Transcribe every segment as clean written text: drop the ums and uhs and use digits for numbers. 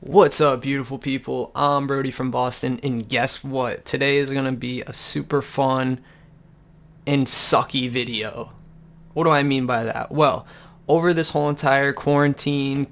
What's up, beautiful people? I'm Brody from Boston, and guess what? Today is gonna be a super fun and sucky video. What do I mean by that? Well, over this whole entire quarantine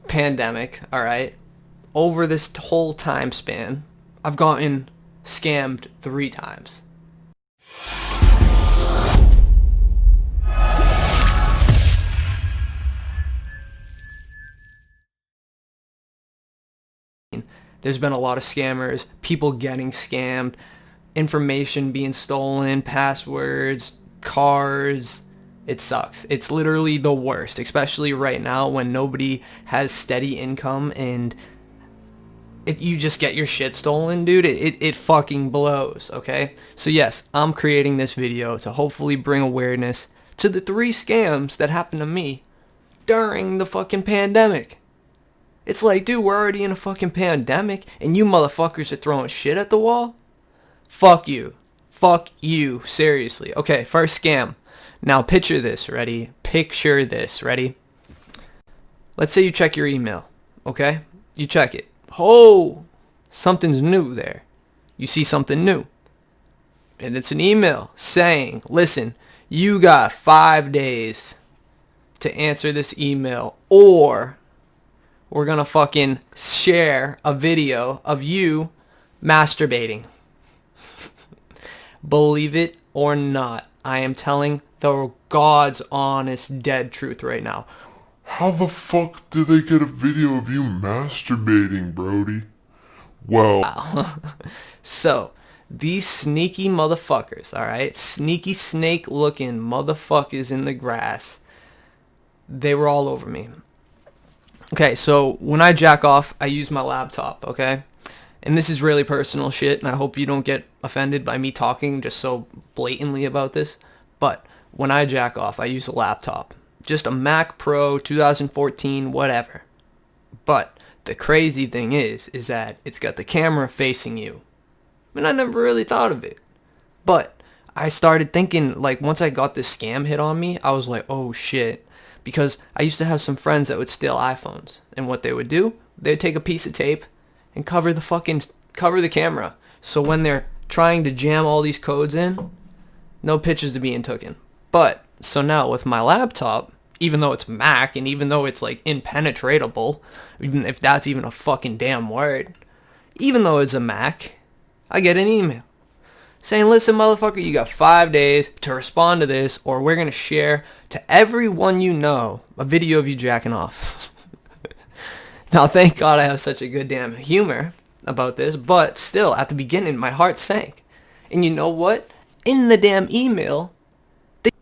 pandemic, alright, over this whole time span, I've gotten scammed 3 times. There's been a lot of scammers, people getting scammed, information being stolen, passwords, cars. It sucks. It's literally the worst, especially right now when nobody has steady income and you just get your shit stolen, dude. It fucking blows, okay? So yes, I'm creating this video to hopefully bring awareness to the 3 scams that happened to me during the fucking pandemic. It's like, dude, we're already in a fucking pandemic, and you motherfuckers are throwing shit at the wall? Fuck you. Fuck you. Seriously. Okay, first scam. Now picture this, ready? Picture this, ready? Let's say you check your email, okay? You check it. Oh, something's new there. You see something new. And it's an email saying, listen, you got 5 days to answer this email, or we're gonna fucking share a video of you masturbating. Believe it or not, I am telling the God's honest dead truth right now. How the fuck did they get a video of you masturbating, Brody? Well, So, these sneaky motherfuckers, alright? Sneaky snake looking motherfuckers in the grass. They were all over me. Okay, so when I jack off, I use my laptop, okay? And this is really personal shit, and I hope you don't get offended by me talking just so blatantly about this. But when I jack off, I use a laptop. Just a Mac Pro 2014, whatever. But the crazy thing is that it's got the camera facing you. And I never really thought of it. But I started thinking, like, once I got this scam hit on me, I was like, oh shit. Because I used to have some friends that would steal iPhones, and what they would do, they'd take a piece of tape and cover the camera. So when they're trying to jam all these codes in, no pictures are being taken. But so now with my laptop, even though it's Mac and even though it's like impenetrable, even if that's even a fucking damn word, even though it's a Mac, I get an email saying, listen, motherfucker, you got 5 days to respond to this, or we're going to share to everyone you know a video of you jacking off. Now, thank God I have such a good damn humor about this, but still, at the beginning, my heart sank. And you know what? In the damn email,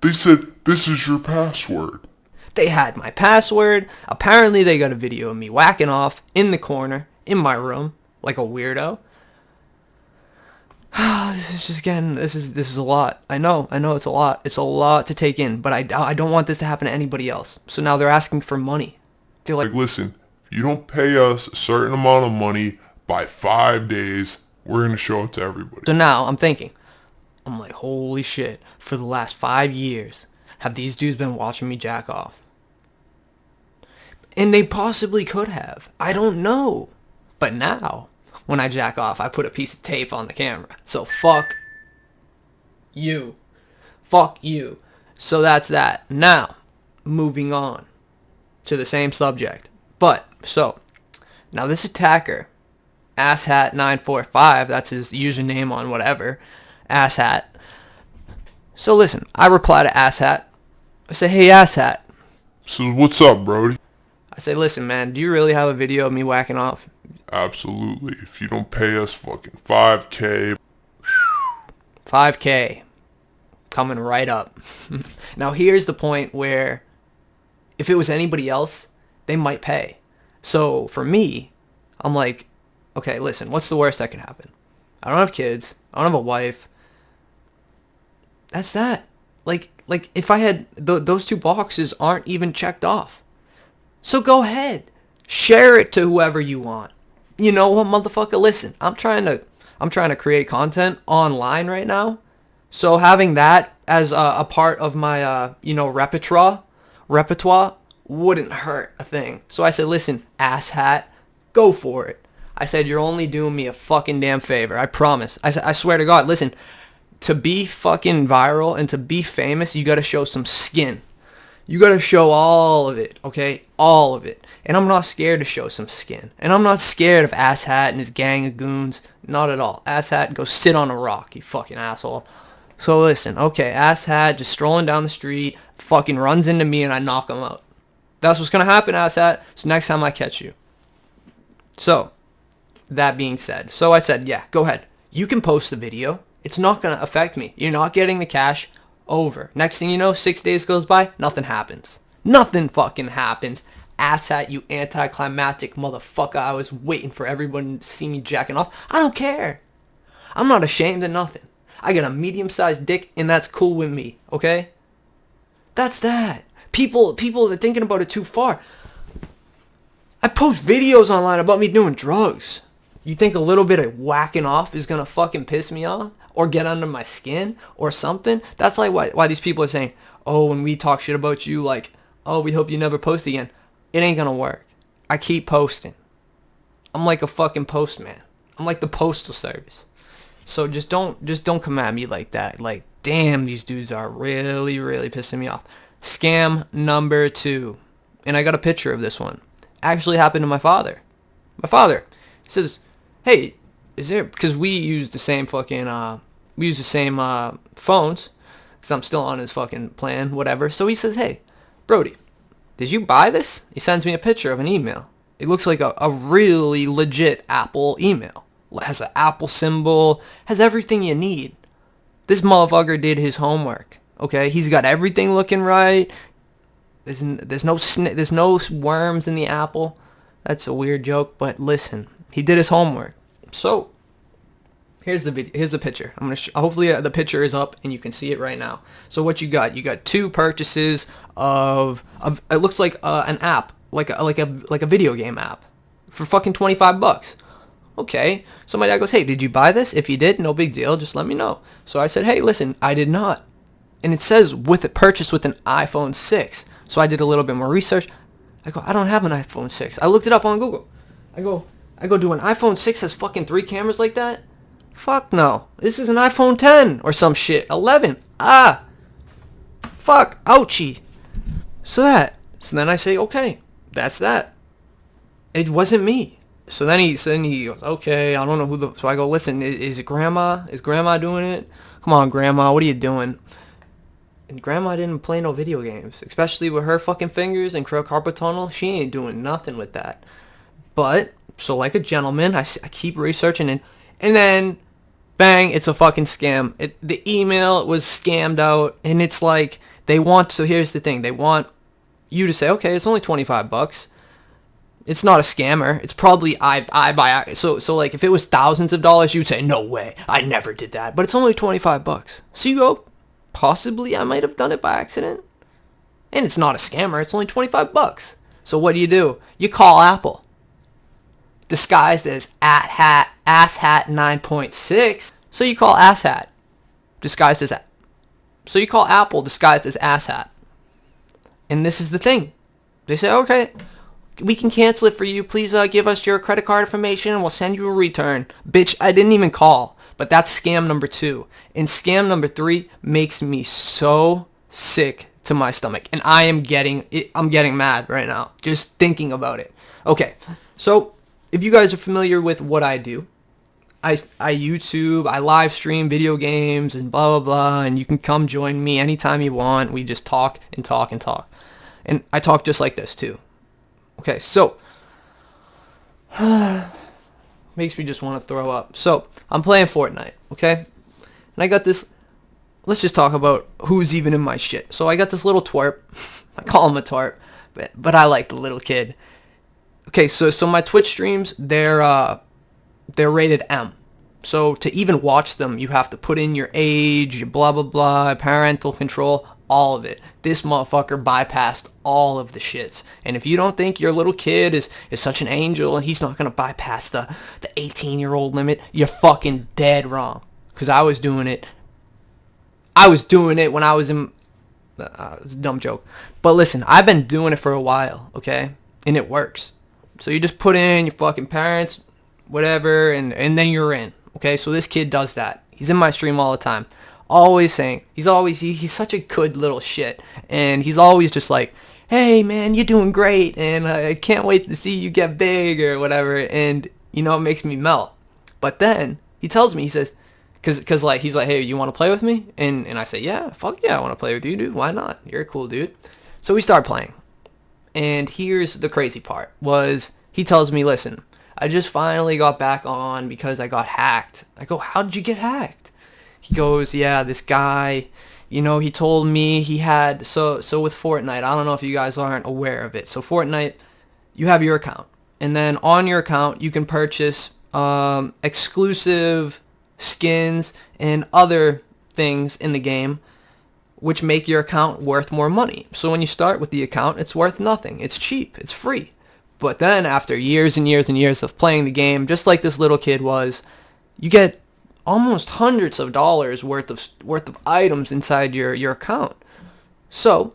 they said, this is your password. they had my password. Apparently, they got a video of me whacking off in the corner, in my room, like a weirdo. This is just getting, this is a lot. I know it's a lot. It's a lot to take in, but I don't want this to happen to anybody else. So now they're asking for money. They're like, Listen, if you don't pay us a certain amount of money by 5 days, we're going to show it to everybody. so now I'm thinking, I'm like, holy shit, for the last 5 years, have these dudes been watching me jack off? And they possibly could have. I don't know. But now, when I jack off, I put a piece of tape on the camera. So fuck you. Fuck you. So that's that. Now, moving on to the same subject. But, so, now this attacker, asshat945, that's his username on whatever, asshat. So listen, I reply to asshat. I say, hey asshat. So what's up, Brody? I say, listen man, do you really have a video of me whacking off? Absolutely. If you don't pay us fucking 5K. 5K. Coming right up. Now here's the point where if it was anybody else, they might pay. So for me, I'm like, okay, listen, what's the worst that could happen? I don't have kids. I don't have a wife. That's that. Like if I had those 2 boxes aren't even checked off. So go ahead. Share it to whoever you want. You know what, motherfucker? Listen, I'm trying to create content online right now. So having that as a part of my repertoire wouldn't hurt a thing. So I said, listen, asshat, go for it. I said, you're only doing me a fucking damn favor. I promise. I swear to God, listen, to be fucking viral and to be famous, you got to show some skin. You got to show all of it, okay? All of it. And I'm not scared to show some skin. And I'm not scared of Asshat and his gang of goons. Not at all. Asshat, go sit on a rock, you fucking asshole. So listen, okay, Asshat just strolling down the street, fucking runs into me and I knock him out. That's what's going to happen, Asshat. So next time I catch you. So, that being said. So I said, yeah, go ahead. You can post the video. It's not going to affect me. You're not getting the cash. Over. Next thing you know, 6 days goes by, nothing happens. Nothing fucking happens. Asshat, you anticlimactic motherfucker. I was waiting for everyone to see me jacking off. I don't care. I'm not ashamed of nothing. I got a medium-sized dick, and that's cool with me, okay? That's that. People are thinking about it too far. I post videos online about me doing drugs. You think a little bit of whacking off is gonna fucking piss me off? Or get under my skin? Or something? That's like why these people are saying, oh, when we talk shit about you, like, oh, we hope you never post again. It ain't gonna work. I keep posting. I'm like a fucking postman. I'm like the postal service. So just don't come at me like that. Like, damn, these dudes are really, really pissing me off. Scam number 2. And I got a picture of this one. Actually happened to my father. My father says, hey, is there, because we use the same fucking, phones, because I'm still on his fucking plan, whatever. So he says, hey, Brody, did you buy this? He sends me a picture of an email. It looks like a really legit Apple email. It has an Apple symbol, has everything you need. This motherfucker did his homework, okay? He's got everything looking right. There's no worms in the apple. That's a weird joke, but listen, he did his homework. So, here's the video. Here's the picture. I'm gonna hopefully the picture is up and you can see it right now. So what you got? You got 2 purchases of it looks like an app, like a video game app, for fucking $25. Okay. So my dad goes, hey, did you buy this? If you did, no big deal. Just let me know. So I said, hey, listen, I did not. And it says with a purchase with an iPhone 6. So I did a little bit more research. I go, I don't have an iPhone 6. I looked it up on Google. I go, do an iPhone 6 has fucking 3 cameras like that? Fuck no. This is an iPhone 10 or some shit. 11. Ah. Fuck. Ouchie. So then I say, okay, that's that. It wasn't me. So then he goes, okay, I don't know who the... So I go, listen, is it Grandma? Is Grandma doing it? Come on, Grandma, what are you doing? And Grandma didn't play no video games. Especially with her fucking fingers and carpal tunnel. She ain't doing nothing with that. But, so like a gentleman, I keep researching and then, bang, it's a fucking scam. The email was scammed out and it's like, so here's the thing. They want you to say, okay, it's only $25. It's not a scammer. It's probably I buy. So like if it was thousands of dollars, you'd say, no way, I never did that. But it's only $25. So you go, possibly I might have done it by accident. And it's not a scammer. It's only $25. So what do? You call Apple. Disguised as asshat 9.6. So you call asshat. Disguised as that. So you call Apple disguised as asshat. And this is the thing. They say, okay, we can cancel it for you. Please give us your credit card information and we'll send you a return. Bitch, I didn't even call. But that's scam number 2. And scam number 3 makes me so sick to my stomach. And I'm getting mad right now. Just thinking about it. Okay, so if you guys are familiar with what I do, I YouTube, I live stream video games and blah, blah, blah. And you can come join me anytime you want. We just talk and talk and talk. And I talk just like this too. Okay, so makes me just want to throw up. So I'm playing Fortnite, okay? And I got this, let's just talk about who's even in my shit. So I got this little twerp. I call him a twerp, but I like the little kid. Okay, so my Twitch streams, they're rated M. So to even watch them, you have to put in your age, your blah, blah, blah, parental control, all of it. This motherfucker bypassed all of the shits. And if you don't think your little kid is such an angel and he's not going to bypass the 18-year-old limit, you're fucking dead wrong. Because I was doing it when I was in It's a dumb joke. But listen, I've been doing it for a while, okay? And it works. So you just put in your fucking parents, whatever, and then you're in. Okay, so this kid does that. He's in my stream all the time. Always saying, he's such a good little shit. And he's always just like, hey man, you're doing great, and I can't wait to see you get big or whatever. And, you know, it makes me melt. But then he tells me, he says, Cause like he's like, hey, you want to play with me? And I say, yeah, fuck yeah, I want to play with you, dude. Why not? You're a cool dude. So we start playing. And here's the crazy part was he tells me, listen, I just finally got back on because I got hacked. I go, how did you get hacked? He goes, yeah, this guy, you know, he told me he had, so with Fortnite, I don't know if you guys aren't aware of it. So Fortnite, you have your account. And then on your account, you can purchase exclusive skins and other things in the game which make your account worth more money. So when you start with the account, it's worth nothing. It's cheap. It's free. But then after years and years and years of playing the game, just like this little kid was, you get almost hundreds of dollars worth of items inside your account. So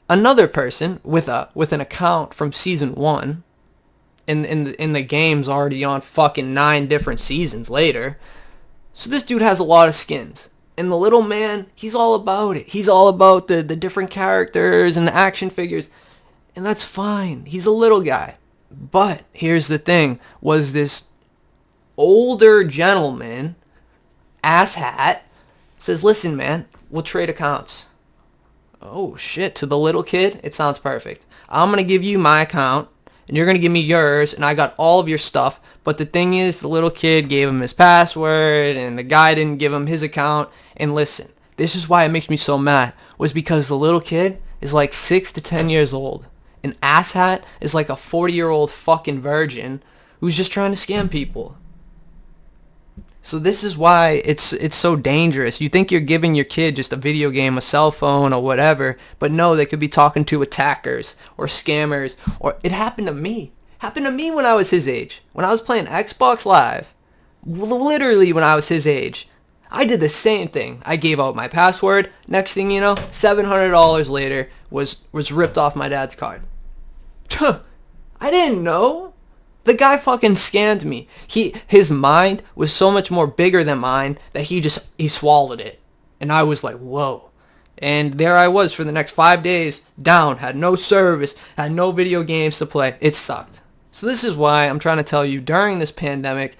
another person with an account from season 1 in the game's already on fucking 9 different seasons later. So this dude has a lot of skins. And the little man, he's all about it. He's all about the different characters and the action figures. And that's fine. He's a little guy. But here's the thing, was this older gentleman, asshat, says, listen, man, we'll trade accounts. Oh, shit. To the little kid, it sounds perfect. I'm going to give you my account, and you're going to give me yours, and I got all of your stuff. But the thing is, the little kid gave him his password, and the guy didn't give him his account. And listen, this is why it makes me so mad, was because the little kid is like 6 to 10 years old. An asshat is like a 40-year-old fucking virgin who's just trying to scam people. So this is why it's so dangerous. You think you're giving your kid just a video game, a cell phone, or whatever, but no, they could be talking to attackers or scammers. Or it happened to me. Happened to me when I was his age. When I was playing Xbox Live, literally when I was his age, I did the same thing. I gave out my password. Next thing you know, $700 later was ripped off my dad's card. I didn't know. The guy fucking scammed me. His mind was so much more bigger than mine that he swallowed it. And I was like, whoa. And there I was for the next 5 days, down, had no service, had no video games to play. It sucked. So this is why I'm trying to tell you, during this pandemic,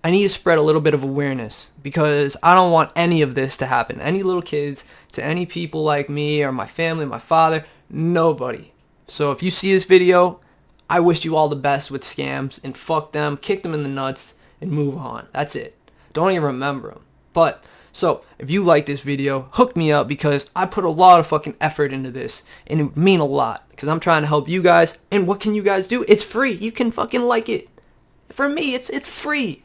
I need to spread a little bit of awareness, because I don't want any of this to happen. Any little kids, to any people like me or my family, my father, nobody. So if you see this video, I wish you all the best with scams, and fuck them, kick them in the nuts, and move on. That's it. Don't even remember them. But, so, if you like this video, hook me up, because I put a lot of fucking effort into this, and it would mean a lot, because I'm trying to help you guys, and what can you guys do? It's free. You can fucking like it. For me, it's free.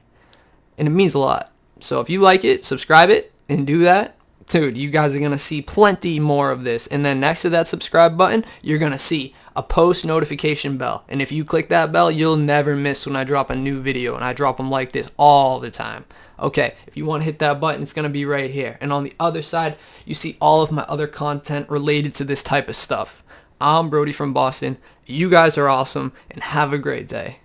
And it means a lot. So if you like it, subscribe it, and do that. Dude, you guys are going to see plenty more of this. And then next to that subscribe button, you're going to see a post notification bell. And if you click that bell, you'll never miss when I drop a new video. And I drop them like this all the time. Okay, if you want to hit that button, it's going to be right here. And on the other side, you see all of my other content related to this type of stuff. I'm Brody from Boston. You guys are awesome, and have a great day.